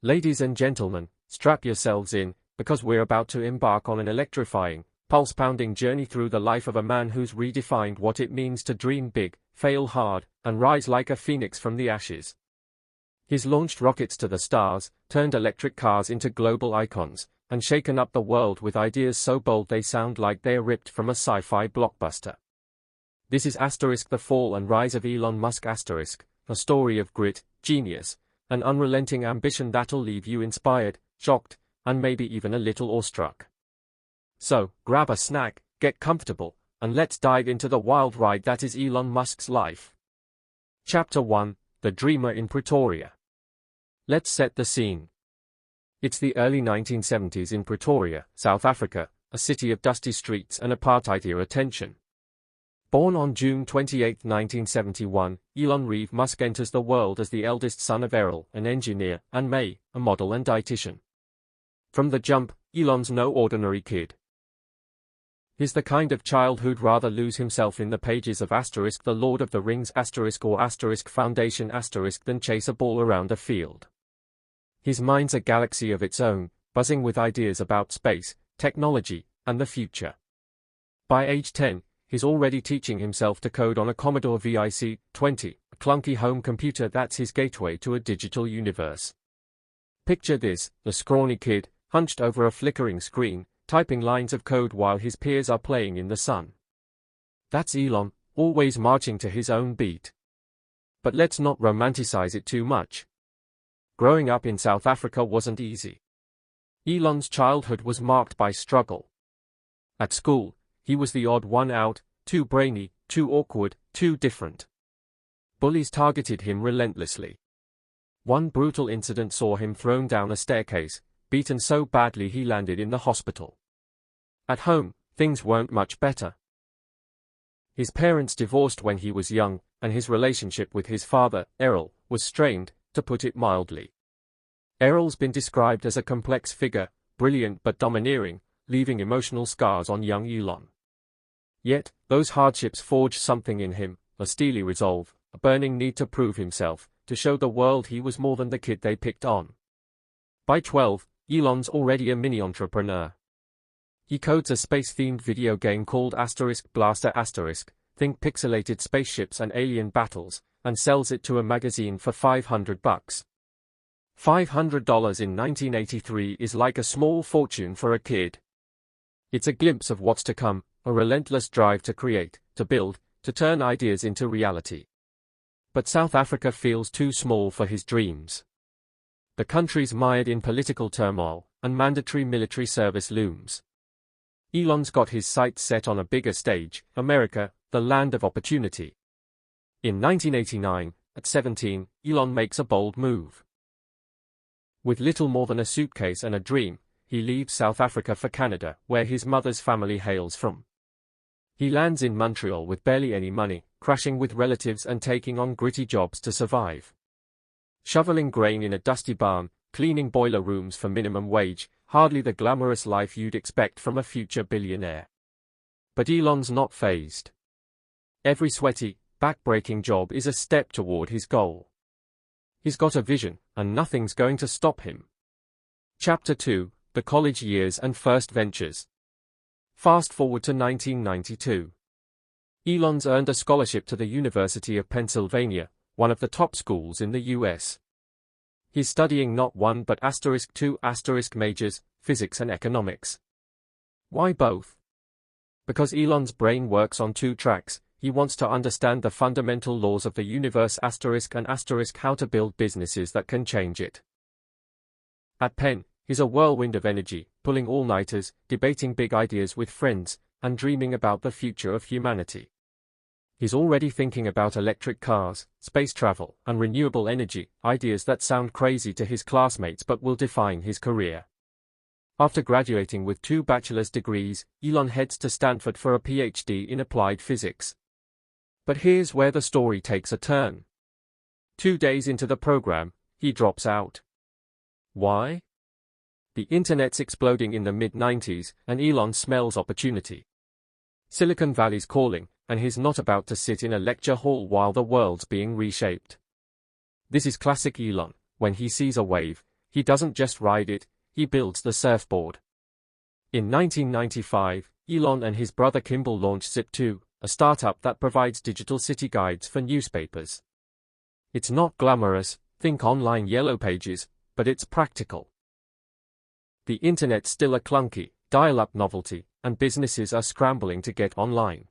Ladies and gentlemen, strap yourselves in, because we're about to embark on an electrifying, pulse-pounding journey through the life of a man who's redefined what it means to dream big, fail hard, and rise like a phoenix from the ashes. He's launched rockets to the stars, turned electric cars into global icons, and shaken up the world with ideas so bold they sound like they're ripped from a sci-fi blockbuster. This is *The Fall and Rise of Elon Musk*, a story of grit, genius, and unrelenting ambition that'll leave you inspired, shocked, and maybe even a little awestruck. So, grab a snack, get comfortable, and let's dive into the wild ride that is Elon Musk's life. Chapter 1: The Dreamer in Pretoria. Let's set the scene. It's the early 1970s in Pretoria, South Africa, a city of dusty streets and apartheid-era tension. Born on June 28, 1971, Elon Reeve Musk enters the world as the eldest son of Errol, an engineer, and May, a model and dietitian. From the jump, Elon's no ordinary kid. He's the kind of child who'd rather lose himself in the pages of *The Lord of the Rings* or *Foundation* than chase a ball around a field. His mind's a galaxy of its own, buzzing with ideas about space, technology, and the future. By age 10, he's already teaching himself to code on a Commodore VIC-20, a clunky home computer that's his gateway to a digital universe. Picture this, the scrawny kid, hunched over a flickering screen, typing lines of code while his peers are playing in the sun. That's Elon, always marching to his own beat. But let's not romanticize it too much. Growing up in South Africa wasn't easy. Elon's childhood was marked by struggle. At school, he was the odd one out, too brainy, too awkward, too different. Bullies targeted him relentlessly. One brutal incident saw him thrown down a staircase, beaten so badly he landed in the hospital. At home, things weren't much better. His parents divorced when he was young, and his relationship with his father, Errol, was strained, to put it mildly. Errol's been described as a complex figure, brilliant but domineering, leaving emotional scars on young Elon. Yet, those hardships forged something in him, a steely resolve, a burning need to prove himself, to show the world he was more than the kid they picked on. By 12, Elon's already a mini-entrepreneur. He codes a space-themed video game called *Blaster*, think pixelated spaceships and alien battles, and sells it to a magazine for $500. $500 in 1983 is like a small fortune for a kid. It's a glimpse of what's to come, a relentless drive to create, to build, to turn ideas into reality. But South Africa feels too small for his dreams. The country's mired in political turmoil, and mandatory military service looms. Elon's got his sights set on a bigger stage, America, the land of opportunity. In 1989, at 17, Elon makes a bold move. With little more than a suitcase and a dream, he leaves South Africa for Canada, where his mother's family hails from. He lands in Montreal with barely any money, crashing with relatives and taking on gritty jobs to survive. Shoveling grain in a dusty barn, cleaning boiler rooms for minimum wage, hardly the glamorous life you'd expect from a future billionaire. But Elon's not fazed. Every sweaty, back-breaking job is a step toward his goal. He's got a vision, and nothing's going to stop him. Chapter 2: The College Years and First Ventures. Fast forward to 1992. Elon's earned a scholarship to the University of Pennsylvania, one of the top schools in the US. He's studying not one but *2* majors, physics and economics. Why both? Because Elon's brain works on two tracks. He wants to understand the fundamental laws of the universe and how to build businesses that can change it. At Penn, he's a whirlwind of energy, pulling all-nighters, debating big ideas with friends, and dreaming about the future of humanity. He's already thinking about electric cars, space travel, and renewable energy, ideas that sound crazy to his classmates but will define his career. After graduating with 2 bachelor's degrees, Elon heads to Stanford for a PhD in applied physics. But here's where the story takes a turn. 2 days into the program, he drops out. Why? The internet's exploding in the mid-90s, and Elon smells opportunity. Silicon Valley's calling, and he's not about to sit in a lecture hall while the world's being reshaped. This is classic Elon. When he sees a wave, he doesn't just ride it, he builds the surfboard. In 1995, Elon and his brother Kimball launched Zip2, a startup that provides digital city guides for newspapers. It's not glamorous, think online yellow pages, but it's practical. The internet's still a clunky, dial-up novelty, and businesses are scrambling to get online.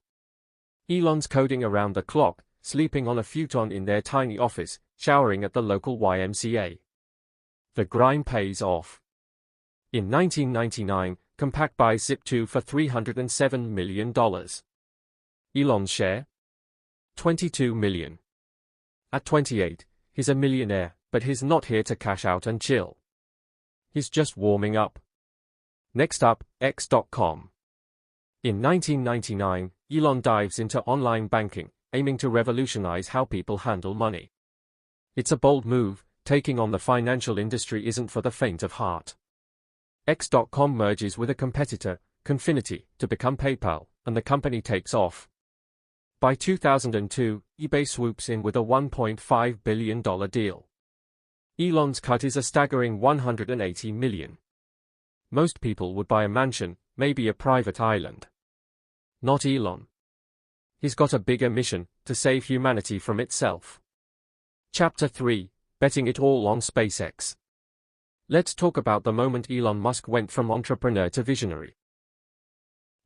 Elon's coding around the clock, sleeping on a futon in their tiny office, showering at the local YMCA. The grind pays off. In 1999, Compaq buys Zip2 for $307 million. Elon's share? $22 million. At 28, he's a millionaire, but he's not here to cash out and chill. He's just warming up. Next up, X.com. In 1999, Elon dives into online banking, aiming to revolutionize how people handle money. It's a bold move, taking on the financial industry isn't for the faint of heart. X.com merges with a competitor, Confinity, to become PayPal, and the company takes off. By 2002, eBay swoops in with a $1.5 billion deal. Elon's cut is a staggering $180 million. Most people would buy a mansion, maybe a private island. Not Elon. He's got a bigger mission, to save humanity from itself. Chapter 3, Betting It All on SpaceX. Let's talk about the moment Elon Musk went from entrepreneur to visionary.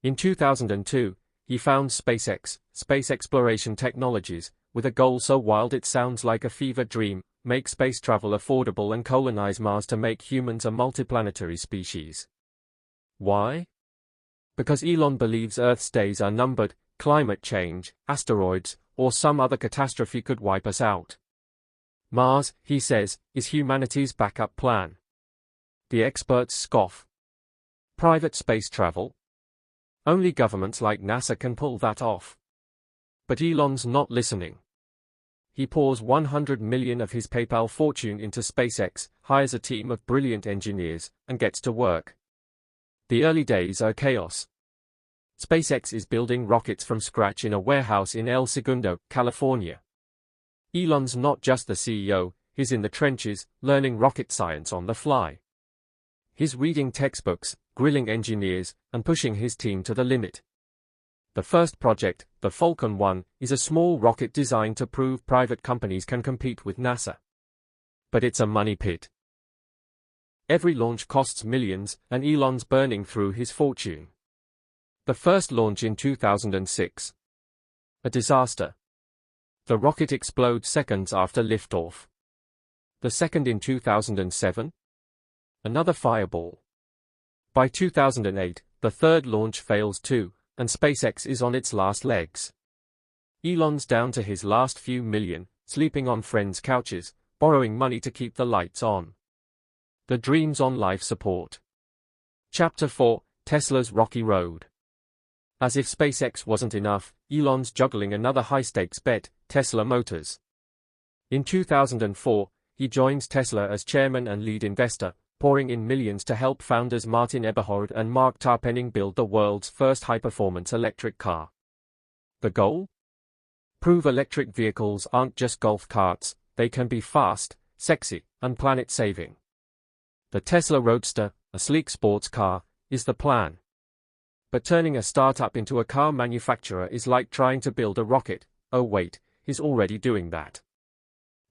In 2002, he found SpaceX, Space Exploration Technologies, with a goal so wild it sounds like a fever dream: make space travel affordable and colonize Mars to make humans a multiplanetary species. Why? Because Elon believes Earth's days are numbered, climate change, asteroids, or some other catastrophe could wipe us out. Mars, he says, is humanity's backup plan. The experts scoff. Private space travel? Only governments like NASA can pull that off. But Elon's not listening. He pours $100 million of his PayPal fortune into SpaceX, hires a team of brilliant engineers, and gets to work. The early days are chaos. SpaceX is building rockets from scratch in a warehouse in El Segundo, California. Elon's not just the CEO, he's in the trenches, learning rocket science on the fly. He's reading textbooks, grilling engineers, and pushing his team to the limit. The first project, the Falcon 1, is a small rocket designed to prove private companies can compete with NASA. But it's a money pit. Every launch costs millions, and Elon's burning through his fortune. The first launch in 2006. A disaster. The rocket explodes seconds after liftoff. The second in 2007. Another fireball. By 2008, the third launch fails too, and SpaceX is on its last legs. Elon's down to his last few million, sleeping on friends' couches, borrowing money to keep the lights on. The dream's on life support. Chapter 4, Tesla's Rocky Road. As if SpaceX wasn't enough, Elon's juggling another high-stakes bet, Tesla Motors. In 2004, he joins Tesla as chairman and lead investor, pouring in millions to help founders Martin Eberhard and Mark Tarpenning build the world's first high-performance electric car. The goal? Prove electric vehicles aren't just golf carts, they can be fast, sexy, and planet-saving. The Tesla Roadster, a sleek sports car, is the plan. But turning a startup into a car manufacturer is like trying to build a rocket. Oh wait, he's already doing that.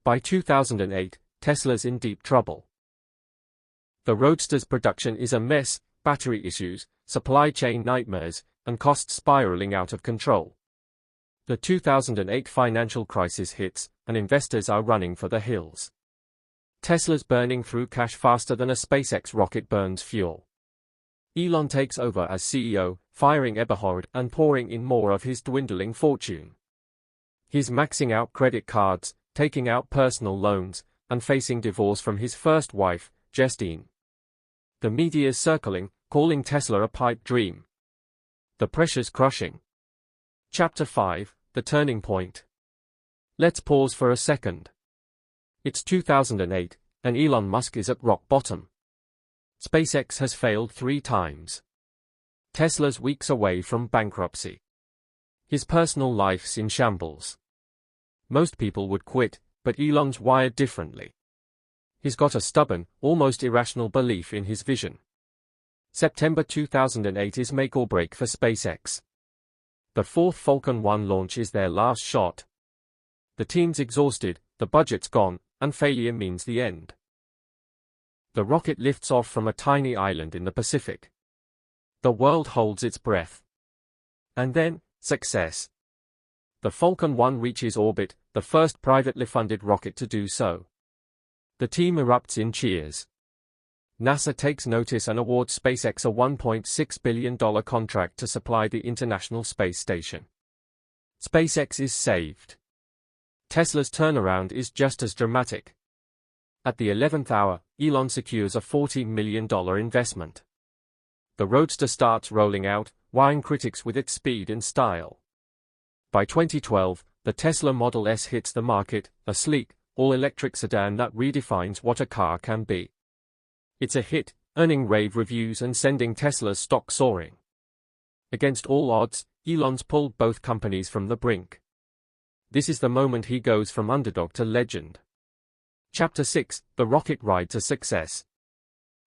By 2008, Tesla's in deep trouble. The Roadster's production is a mess, battery issues, supply chain nightmares, and costs spiraling out of control. The 2008 financial crisis hits, and investors are running for the hills. Tesla's burning through cash faster than a SpaceX rocket burns fuel. Elon takes over as CEO, firing Eberhard and pouring in more of his dwindling fortune. He's maxing out credit cards, taking out personal loans, and facing divorce from his first wife, Justine. The media's circling, calling Tesla a pipe dream. The pressure's crushing. Chapter 5, The Turning Point. Let's pause for a second. It's 2008, and Elon Musk is at rock bottom. SpaceX has failed 3 times. Tesla's weeks away from bankruptcy. His personal life's in shambles. Most people would quit, but Elon's wired differently. He's got a stubborn, almost irrational belief in his vision. September 2008 is make or break for SpaceX. The fourth Falcon 1 launch is their last shot. The team's exhausted, the budget's gone, and failure means the end. The rocket lifts off from a tiny island in the Pacific. The world holds its breath. And then, success. The Falcon 1 reaches orbit, the first privately funded rocket to do so. The team erupts in cheers. NASA takes notice and awards SpaceX a $1.6 billion contract to supply the International Space Station. SpaceX is saved. Tesla's turnaround is just as dramatic. At the 11th hour, Elon secures a $40 million investment. The Roadster starts rolling out, wowing critics with its speed and style. By 2012, the Tesla Model S hits the market, a sleek, all-electric sedan that redefines what a car can be. It's a hit, earning rave reviews and sending Tesla's stock soaring. Against all odds, Elon's pulled both companies from the brink. This is the moment he goes from underdog to legend. Chapter 6: The Rocket Ride to Success.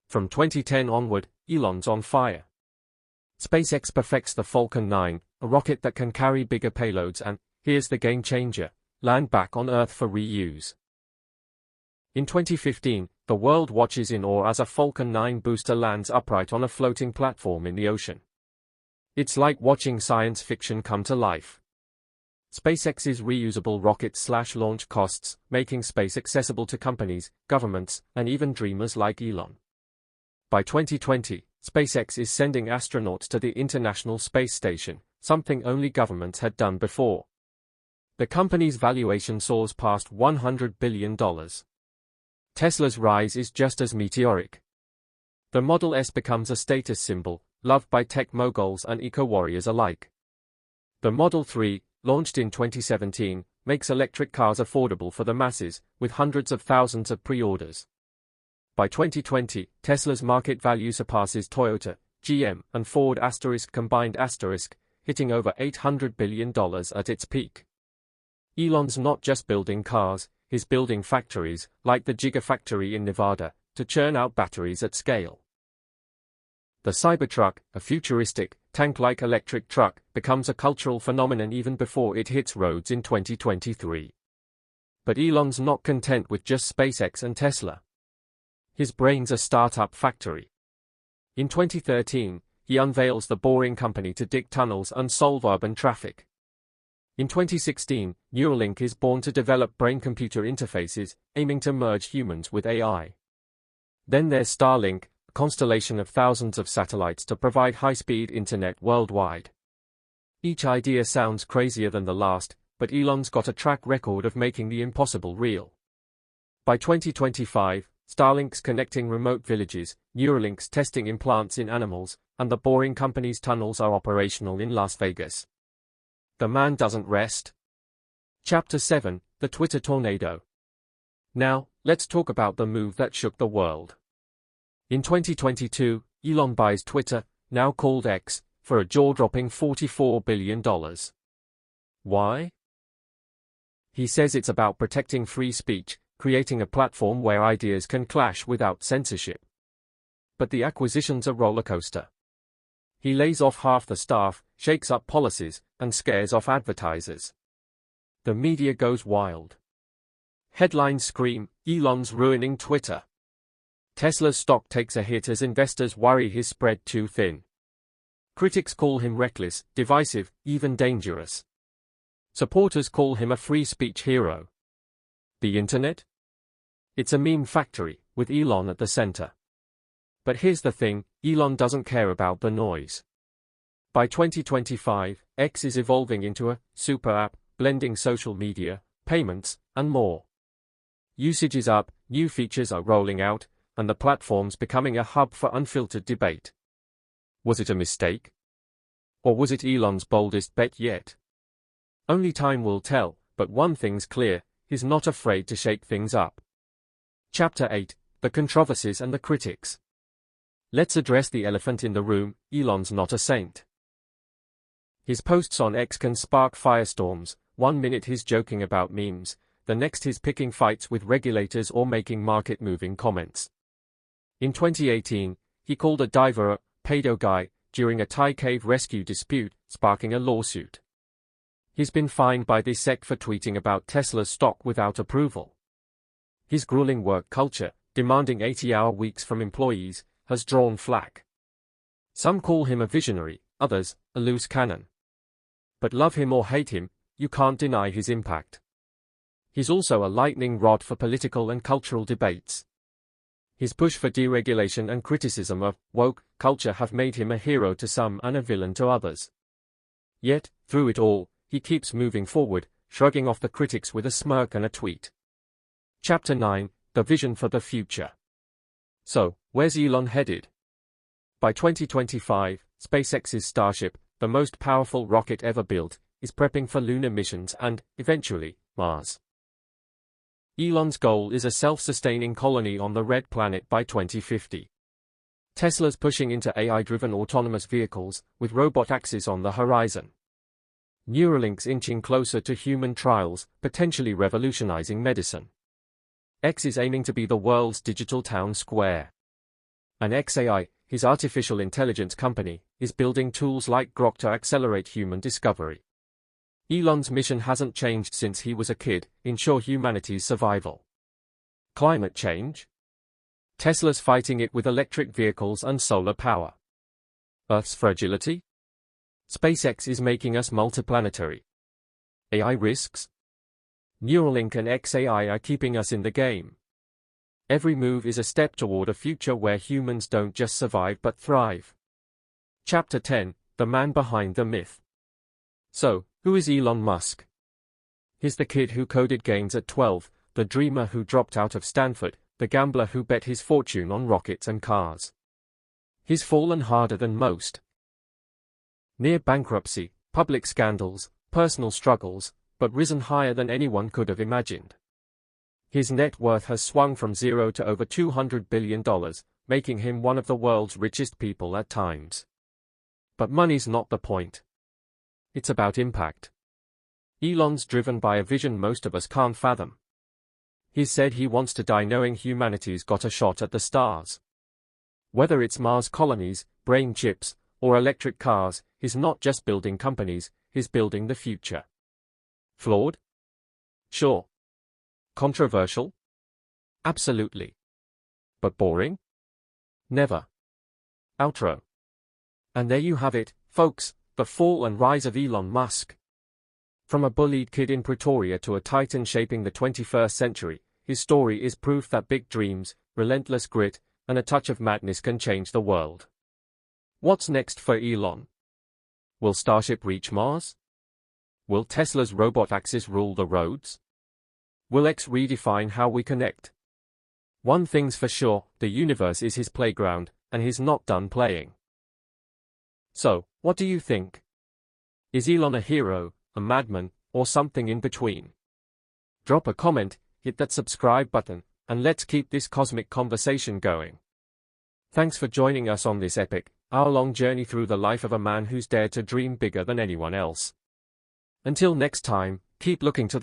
From 2010 onward, Elon's on fire. SpaceX perfects the Falcon 9, a rocket that can carry bigger payloads and, here's the game changer, land back on Earth for reuse. In 2015, the world watches in awe as a Falcon 9 booster lands upright on a floating platform in the ocean. It's like watching science fiction come to life. SpaceX's reusable rocket/launch costs, making space accessible to companies, governments, and even dreamers like Elon. By 2020, SpaceX is sending astronauts to the International Space Station, something only governments had done before. The company's valuation soars past $100 billion. Tesla's rise is just as meteoric. The Model S becomes a status symbol, loved by tech moguls and eco-warriors alike. The Model 3, launched in 2017, makes electric cars affordable for the masses, with hundreds of thousands of pre-orders. By 2020, Tesla's market value surpasses Toyota, GM, and Ford combined, hitting over $800 billion at its peak. Elon's not just building cars, he's building factories, like the Gigafactory in Nevada, to churn out batteries at scale. The Cybertruck, a futuristic, tank-like electric truck, becomes a cultural phenomenon even before it hits roads in 2023. But Elon's not content with just SpaceX and Tesla. His brain's a startup factory. In 2013, he unveils the Boring Company to dig tunnels and solve urban traffic. In 2016, Neuralink is born to develop brain-computer interfaces, aiming to merge humans with AI. Then there's Starlink, a constellation of thousands of satellites to provide high-speed internet worldwide. Each idea sounds crazier than the last, but Elon's got a track record of making the impossible real. By 2025, Starlink's connecting remote villages, Neuralink's testing implants in animals, and the Boring Company's tunnels are operational in Las Vegas. The man doesn't rest. Chapter 7: The Twitter Tornado. Now, let's talk about the move that shook the world. In 2022, Elon buys Twitter, now called X, for a jaw-dropping $44 billion. Why? He says it's about protecting free speech, creating a platform where ideas can clash without censorship. But the acquisition's a rollercoaster. He lays off half the staff, shakes up policies, and scares off advertisers. The media goes wild. Headlines scream, Elon's ruining Twitter. Tesla's stock takes a hit as investors worry he's spread too thin. Critics call him reckless, divisive, even dangerous. Supporters call him a free speech hero. The internet? It's a meme factory, with Elon at the center. But here's the thing, Elon doesn't care about the noise. By 2025, X is evolving into a super app, blending social media, payments, and more. Usage is up, new features are rolling out, and the platform's becoming a hub for unfiltered debate. Was it a mistake? Or was it Elon's boldest bet yet? Only time will tell, but one thing's clear, he's not afraid to shake things up. Chapter 8: The Controversies and the Critics. Let's address the elephant in the room, Elon's not a saint. His posts on X can spark firestorms. One minute he's joking about memes, the next he's picking fights with regulators or making market-moving comments. In 2018, he called a diver a pedo guy during a Thai cave rescue dispute, sparking a lawsuit. He's been fined by the SEC for tweeting about Tesla's stock without approval. His grueling work culture, demanding 80-hour weeks from employees, has drawn flack. Some call him a visionary, others, a loose cannon. But love him or hate him, you can't deny his impact. He's also a lightning rod for political and cultural debates. His push for deregulation and criticism of woke culture have made him a hero to some and a villain to others. Yet, through it all, he keeps moving forward, shrugging off the critics with a smirk and a tweet. Chapter 9, The Vision for the Future. So, where's Elon headed? By 2025, SpaceX's Starship, the most powerful rocket ever built, is prepping for lunar missions and, eventually, Mars. Elon's goal is a self-sustaining colony on the red planet by 2050. Tesla's pushing into AI-driven autonomous vehicles, with robotaxis on the horizon. Neuralink's inching closer to human trials, potentially revolutionizing medicine. X is aiming to be the world's digital town square. And xAI, his artificial intelligence company, is building tools like Grok to accelerate human discovery. Elon's mission hasn't changed since he was a kid: ensure humanity's survival. Climate change? Tesla's fighting it with electric vehicles and solar power. Earth's fragility? SpaceX is making us multiplanetary. AI risks? Neuralink and xAI are keeping us in the game. Every move is a step toward a future where humans don't just survive but thrive. Chapter 10, The Man Behind the Myth. So, who is Elon Musk? He's the kid who coded games at 12, the dreamer who dropped out of Stanford, the gambler who bet his fortune on rockets and cars. He's fallen harder than most. Near bankruptcy, public scandals, personal struggles, but risen higher than anyone could have imagined. His net worth has swung from zero to over $200 billion, making him one of the world's richest people at times. But money's not the point. It's about impact. Elon's driven by a vision most of us can't fathom. He's said he wants to die knowing humanity's got a shot at the stars. Whether it's Mars colonies, brain chips, or electric cars, he's not just building companies, he's building the future. Flawed? Sure. Controversial? Absolutely. But boring? Never. Outro. And there you have it, folks, the fall and rise of Elon Musk. From a bullied kid in Pretoria to a titan shaping the 21st century, his story is proof that big dreams, relentless grit, and a touch of madness can change the world. What's next for Elon? Will Starship reach Mars? Will Tesla's robotaxis rule the roads? Will X redefine how we connect? One thing's for sure, the universe is his playground, and he's not done playing. So, what do you think? Is Elon a hero, a madman, or something in between? Drop a comment, hit that subscribe button, and let's keep this cosmic conversation going. Thanks for joining us on this epic, hour-long journey through the life of a man who's dared to dream bigger than anyone else. Until next time, keep looking to the